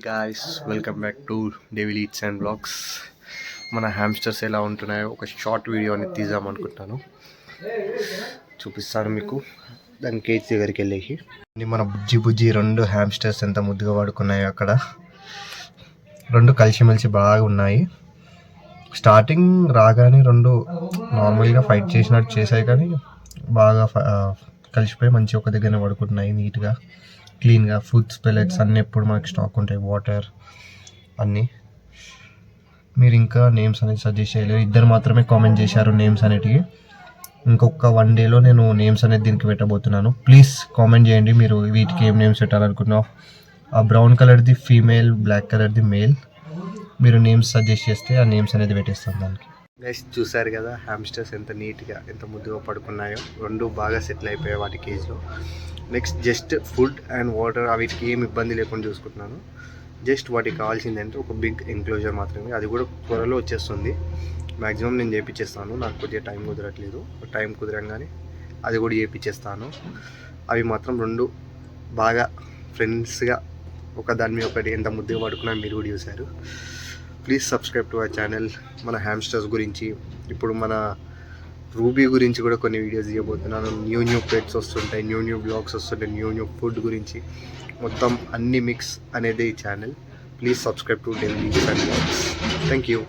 Guys, welcome back to devil eats and vlogs. మన hamsters ఎలా ఉంటున్నాయో ఒక షార్ట్ వీడియో అనేది తీద్దాం అనుకుంటున్నాను. చూపిస్తాను మీకు. దాని కేజ్ దగ్గరికి వెళ్ళేసి మన బుజ్జి రెండు హ్యామ్స్టర్స్ ఎంత ముద్దుగా పడుకున్నాయో అక్కడ. రెండు కలిసిమెలిసి బాగా ఉన్నాయి. స్టార్టింగ్ రాగానే రెండు నార్మల్గా ఫైట్ చేసినట్టు చేశాయి, కానీ బాగా కలిసిపోయి మంచిగా ఒక దగ్గర పడుకుంటున్నాయి. నీట్గా క్లీన్గా ఫ్రూట్స్ పెల్లెట్స్ అన్నీ ఎప్పుడు మనకి స్టాక్ ఉంటాయి, వాటర్ అన్నీ. మీరు ఇంకా నేమ్స్ అనేది సజెస్ట్ చేయలేదు, ఇద్దరు మాత్రమే కామెంట్ చేశారు నేమ్స్ అనేటివి. ఇంకొక 1 డేలో నేను నేమ్స్ అనేది దీనికి పెట్టబోతున్నాను. ప్లీజ్ కామెంట్ చేయండి మీరు వీటికి ఏం నేమ్స్ పెట్టాలనుకున్నావు. ఆ బ్రౌన్ కలర్ది ఫీమేల్, బ్లాక్ కలర్ది మేల్. మీరు నేమ్స్ సజెస్ట్ చేస్తే ఆ నేమ్స్ అనేది పెట్టేస్తాను దానికి. గైస్, చూసారు కదా హ్యామ్స్టర్స్ ఎంత నీట్గా ఎంత ముద్దుగా పడుకున్నాయో. రెండు బాగా సెటిల్ అయిపోయాయి వాటి కేజ్లో. Next just food and water వీటికి ఏం ఇబ్బంది లేకుండా చూసుకుంటున్నాను. జస్ట్ వాటికి కావాల్సిందంటే ఒక బిగ్ ఎంక్లోజర్ మాత్రమే. అది కూడా త్వరలో వచ్చేస్తుంది. మ్యాక్సిమం నేను చేయించేస్తాను. నాకు కొద్దిగా టైం కుదరట్లేదు. టైం కుదరంగానే అది కూడా చేయించేస్తాను. అవి మాత్రం రెండు బాగా ఫ్రెండ్స్గా ఒక దాని మీద ఒకటి ఎంత ముద్దుగా పడుకున్నా మీరు కూడా చూశారు. Please subscribe to our channel. మన హ్యామ్స్టర్స్ గురించి, ఇప్పుడు మన రూబీ గురించి కూడా కొన్ని వీడియోస్ తీయబోతున్నాను. న్యూ పెట్స్ వస్తుంటాయి, న్యూ బ్లాగ్స్ వస్తుంటాయి, న్యూ ఫుడ్ గురించి మొత్తం అన్ని మిక్స్ అనేది ఈ channel. Please subscribe to devil eats and vlogs. Thank you.